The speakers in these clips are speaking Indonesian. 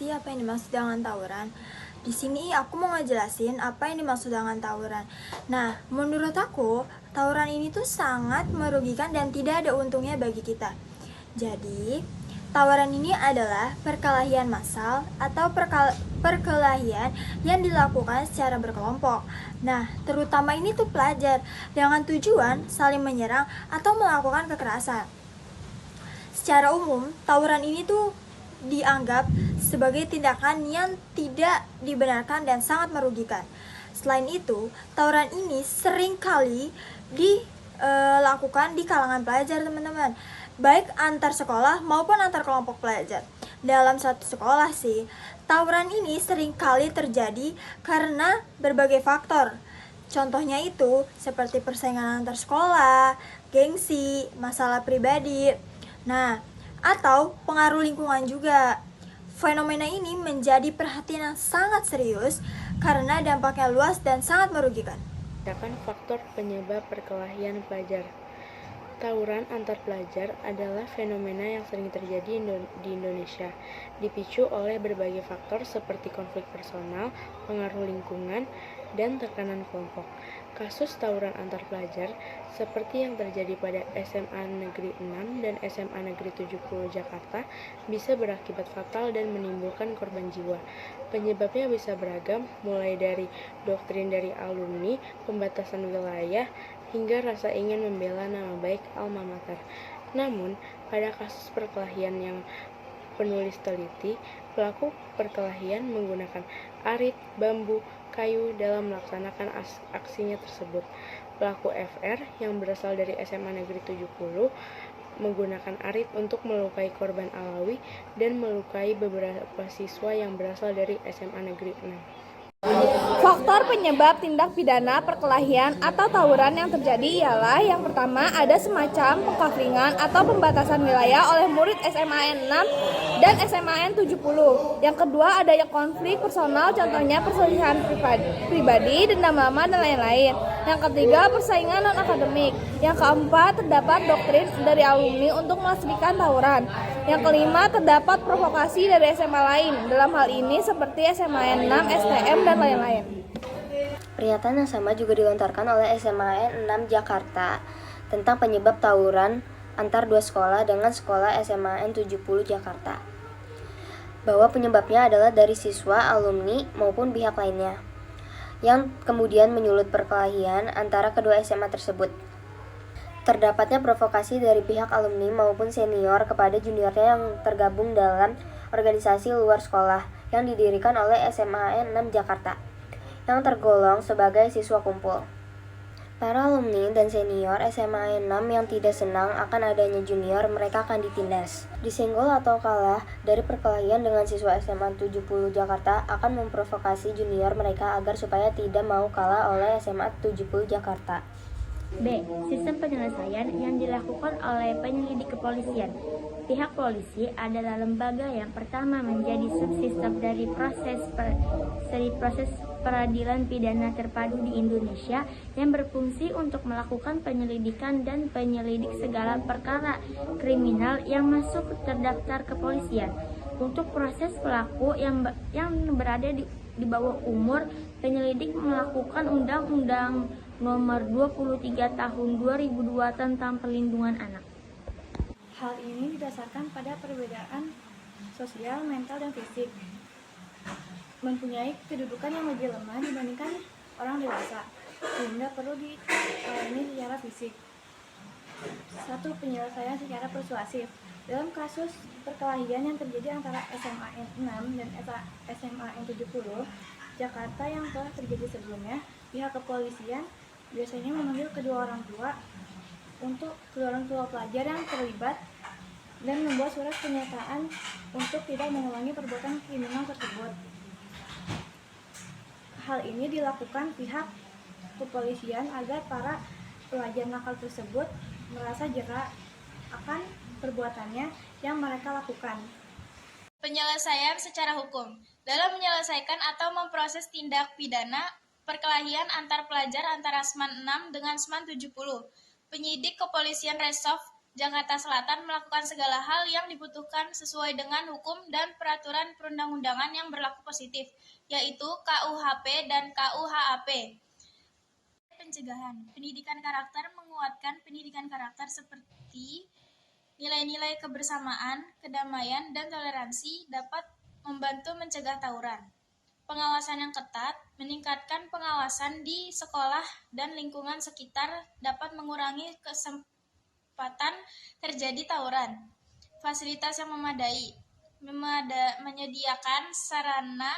sih apa yang dimaksud dengan tawuran? Di sini aku mau ngejelasin apa yang dimaksud dengan tawuran. Nah, menurut aku, tawuran ini tuh sangat merugikan dan tidak ada untungnya bagi kita. Jadi, tawuran ini adalah perkelahian massal atau perkelahian yang dilakukan secara berkelompok. Nah, terutama ini tuh pelajar dengan tujuan saling menyerang atau melakukan kekerasan. Secara umum, tawuran ini tuh dianggap sebagai tindakan yang tidak dibenarkan dan sangat merugikan. Selain itu, tawuran ini sering kali dilakukan di kalangan pelajar, teman-teman, baik antar sekolah maupun antar kelompok pelajar. Dalam satu sekolah sih, tawuran ini sering kali terjadi karena berbagai faktor. Contohnya itu seperti persaingan antar sekolah, gengsi, masalah pribadi. Nah, atau pengaruh lingkungan juga. Fenomena ini menjadi perhatian yang sangat serius karena dampaknya luas dan sangat merugikan. Faktor penyebab perkelahian pelajar. Tawuran antar pelajar adalah fenomena yang sering terjadi di Indonesia, dipicu oleh berbagai faktor seperti konflik personal, pengaruh lingkungan, dan tekanan kelompok. Kasus tawuran antar pelajar seperti yang terjadi pada SMA Negeri 6 dan SMA Negeri 70 Jakarta bisa berakibat fatal dan menimbulkan korban jiwa. Penyebabnya bisa beragam, mulai dari doktrin dari alumni, pembatasan wilayah, hingga rasa ingin membela nama baik alma mater. Namun, pada kasus perkelahian yang penulis teliti, pelaku perkelahian menggunakan arit, bambu, kayu dalam melaksanakan aksinya tersebut. Pelaku FR yang berasal dari SMA Negeri 70 menggunakan arit untuk melukai korban Alawi dan melukai beberapa siswa yang berasal dari SMA Negeri 6. Faktor penyebab tindak pidana perkelahian atau tawuran yang terjadi ialah yang pertama ada semacam pengkafringan atau pembatasan wilayah oleh murid SMAN 6 dan SMAN 70. Yang kedua adanya konflik personal, contohnya perselisihan pribadi, dendam lama, dan lain-lain. Yang ketiga persaingan non-akademik. Yang keempat terdapat doktrin dari alumni untuk melaksanakan tawuran. Yang kelima terdapat provokasi dari SMA lain, dalam hal ini seperti SMAN 6, STM, dan lain-lain. Pernyataan yang sama juga dilontarkan oleh SMAN 6 Jakarta tentang penyebab tawuran antar dua sekolah dengan sekolah SMAN 70 Jakarta, bahwa penyebabnya adalah dari siswa, alumni, maupun pihak lainnya, yang kemudian menyulut perkelahian antara kedua SMA tersebut. Terdapatnya provokasi dari pihak alumni maupun senior kepada juniornya yang tergabung dalam organisasi luar sekolah yang didirikan oleh SMAN 6 Jakarta, yang tergolong sebagai siswa kumpul. Para alumni dan senior SMAN 6 yang tidak senang akan adanya junior, mereka akan ditindas. Disenggol atau kalah dari perkelahian dengan siswa SMA 70 Jakarta akan memprovokasi junior mereka agar supaya tidak mau kalah oleh SMA 70 Jakarta. B. Sistem penyelesaian yang dilakukan oleh penyelidik kepolisian. Pihak polisi adalah lembaga yang pertama menjadi subsistem dari proses peradilan pidana terpadu di Indonesia yang berfungsi untuk melakukan penyelidikan dan penyelidik segala perkara kriminal yang masuk terdaftar kepolisian. Untuk proses pelaku yang berada di bawah umur, penyelidik melakukan Undang-Undang Nomor 23 Tahun 2002 tentang Perlindungan Anak. Hal ini didasarkan pada perbedaan sosial, mental, dan fisik. Mempunyai kedudukan yang lebih lemah dibandingkan orang dewasa, sehingga perlu dilayani secara fisik. 1. Penyelesaian secara persuasif. Dalam kasus perkelahian yang terjadi antara SMAN 6 dan SMAN 70 Jakarta yang telah terjadi sebelumnya, pihak kepolisian biasanya memanggil kedua orang tua pelajar yang terlibat dan membuat surat pernyataan untuk tidak mengulangi perbuatan kriminal tersebut. Hal ini dilakukan pihak kepolisian agar para pelajar nakal tersebut merasa jera akan perbuatannya yang mereka lakukan. Penyelesaian secara hukum. Dalam menyelesaikan atau memproses tindak pidana perkelahian antar pelajar antara SMAN 6 dengan SMAN 70, penyidik kepolisian Resort Jakarta Selatan melakukan segala hal yang dibutuhkan sesuai dengan hukum dan peraturan perundang-undangan yang berlaku positif, yaitu KUHP dan KUHAP. Pencegahan. Pendidikan karakter menguatkan pendidikan karakter seperti nilai-nilai kebersamaan, kedamaian, dan toleransi dapat membantu mencegah tawuran. Pengawasan yang ketat, meningkatkan pengawasan di sekolah dan lingkungan sekitar dapat mengurangi kesempatan terjadi tawuran. Fasilitas yang memadai, menyediakan sarana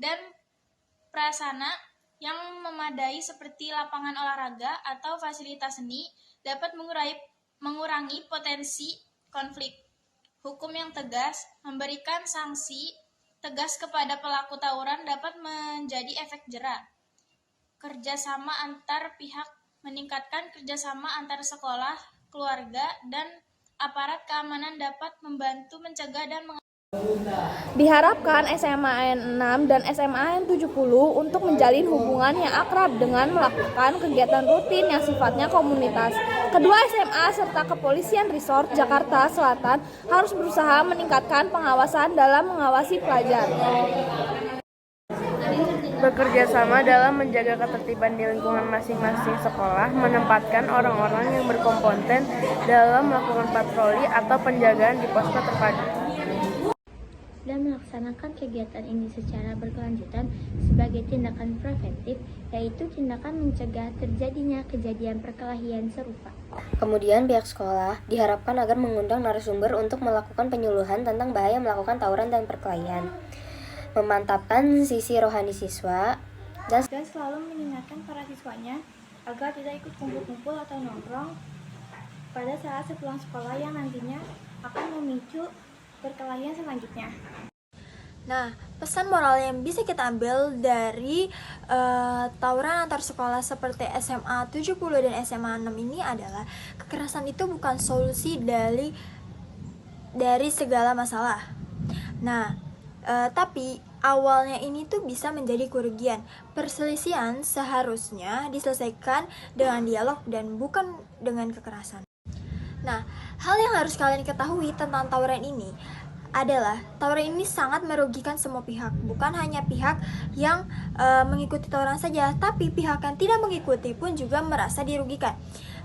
dan prasarana yang memadai seperti lapangan olahraga atau fasilitas seni dapat mengurangi potensi konflik. Hukum yang tegas, memberikan sanksi tegas kepada pelaku tawuran dapat menjadi efek jera. Kerjasama antar pihak, meningkatkan kerjasama antar sekolah, keluarga, dan aparat keamanan dapat membantu mencegah dan Diharapkan SMAN 6 dan SMAN 70 untuk menjalin hubungan yang akrab dengan melakukan kegiatan rutin yang sifatnya komunitas. Kedua SMA serta Kepolisian Resort Jakarta Selatan harus berusaha meningkatkan pengawasan dalam mengawasi pelajar. Bekerja sama dalam menjaga ketertiban di lingkungan masing-masing sekolah, menempatkan orang-orang yang berkompeten dalam melakukan patroli atau penjagaan di posko terpadu, dan melaksanakan kegiatan ini secara berkelanjutan sebagai tindakan preventif, yaitu tindakan mencegah terjadinya kejadian perkelahian serupa. Kemudian pihak sekolah diharapkan agar mengundang narasumber untuk melakukan penyuluhan tentang bahaya melakukan tawuran dan perkelahian, memantapkan sisi rohani siswa, dan selalu mengingatkan para siswanya agar tidak ikut kumpul-kumpul atau nongkrong pada saat sepulang sekolah yang nantinya akan memicu perkelahian selanjutnya. Nah, pesan moral yang bisa kita ambil dari tawuran antar sekolah seperti SMA 70 dan SMA 6 ini adalah kekerasan itu bukan solusi dari segala masalah. Nah, tapi awalnya ini tuh bisa menjadi kerugian. Perselisihan seharusnya diselesaikan dengan dialog dan bukan dengan kekerasan. Nah, hal yang harus kalian ketahui tentang tawuran ini adalah tawuran ini sangat merugikan semua pihak, bukan hanya pihak yang mengikuti tawuran saja, tapi pihak yang tidak mengikuti pun juga merasa dirugikan.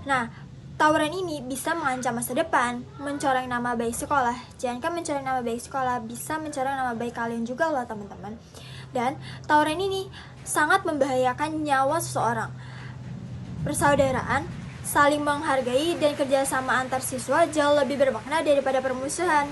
Nah, tawuran ini bisa mengancam masa depan, mencoreng nama baik sekolah. Jangankan mencoreng nama baik sekolah, bisa mencoreng nama baik kalian juga loh teman-teman. Dan tawuran ini sangat membahayakan nyawa seseorang. Persaudaraan, saling menghargai, dan kerjasama antar siswa jauh lebih bermakna daripada permusuhan.